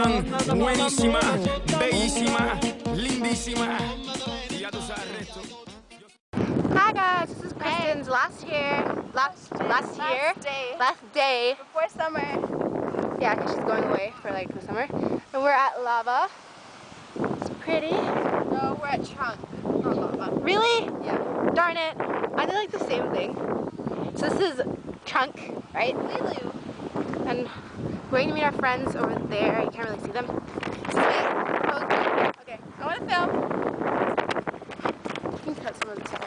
están buenísimas, bellísimas, lindísimas. Y ya tú sabes el resto. Hi guys, this is Kristen's last day before summer. Yeah, because she's going away for like the summer. And we're at Lava. It's pretty. No, we're at Trunk, not Lava. Really? Yeah. Darn it. I did like the same thing. So this is Trunk, right? Lulu. And we're going to meet our friends over there. You can't really see them. Wait, okay, I want to film. You can cut some of this out.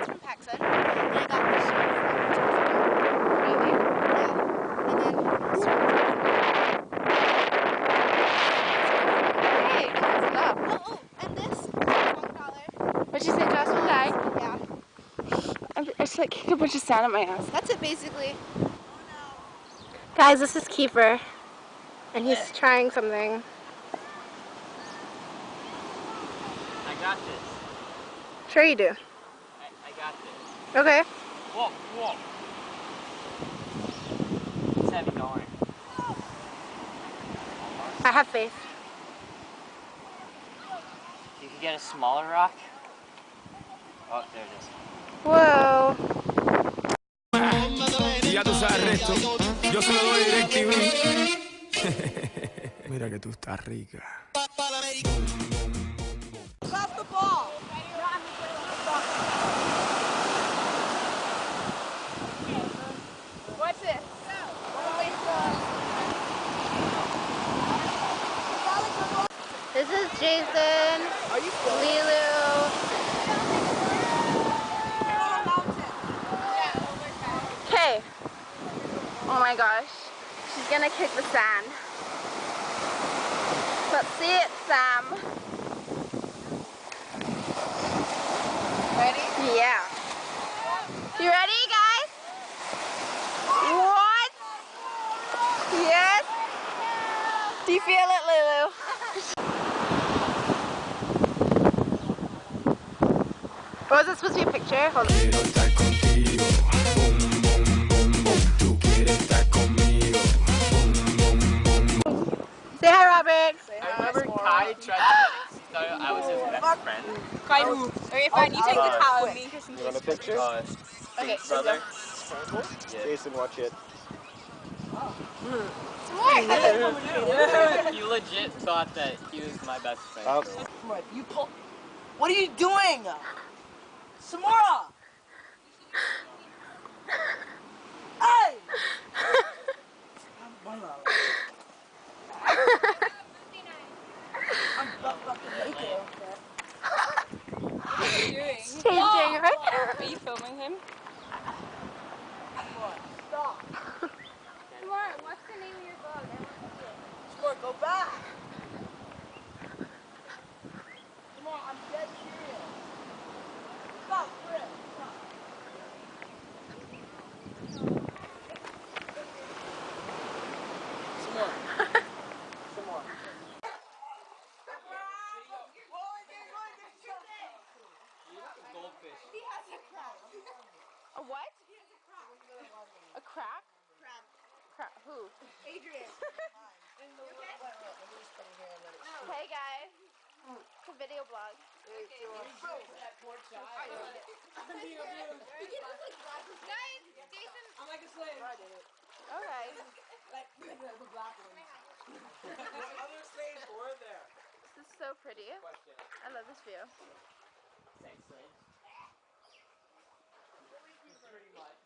From Pacsun, and I got this shirt from Really? yeah, and then Hey, what's up? oh, and this $1. What'd you say, Josh and I? Yeah, I just like kicked a bunch of sand at my ass. that's it basically. Guys, this is Kiefer. And he's trying something. I got this. Sure you do. I got this. Okay. Whoa, whoa. It's heavy going. I have faith. You can get a smaller rock. Oh, there it is. Whoa. Y ya tú sabes el resto. Yo se lo doy DirecTV. Mira que tú estás rica. Pass the ball. Watch this. This is Jason, Lilu. Okay. Oh my gosh. She's gonna kick the sand. Let's see it, Sam. Ready? Yeah. You ready, guys? What? Yes? Do you feel it, Lulu? Oh, is this supposed to be a picture? Hold on. Quiero estar contigo. Boom, boom, boom, boom. Tú quieres estar conmigo. Boom, boom, boom, boom. Say hi, Robert. I remember Kai tried to start, I was his best friend. Fine. Okay, fine. You take the towel and me and Kristen. You want a picture? Okay, Brother. Yeah. Jason, watch it. He legit thought that he was my best friend. Oh. You pull. What are you doing? Samora! Hey! I'm fucking naked. Changing, right? Are you filming him? Stop. Samora, what's the name of your dog? I want to see it. Samora, go back. Samora, I'm dead serious. Stop, Chris. Stop. Samora. Samora. Goldfish. He has a crab. A what? He has a crab. A crack? Crab. Crap. Who? Adrian. Hey guys. It's a video blog. Guys, Jason. I'm like a slave. Okay. Like the black one. Other slaves were there. This is so pretty. I love this view. Thanks, Slade. Pretty much.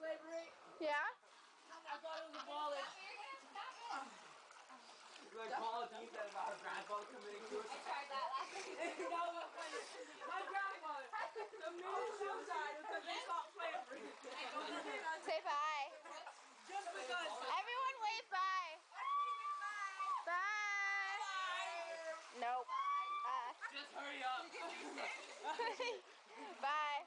Slavery. Yeah? I thought it was abolished. Like Paul D said about her grandfather committing suicide. I tried that last week. My grandmother, the minute suicide was because they stopped slavery. Say bye. Just because. Everyone wave bye. Bye. Nope. Just hurry up. Bye.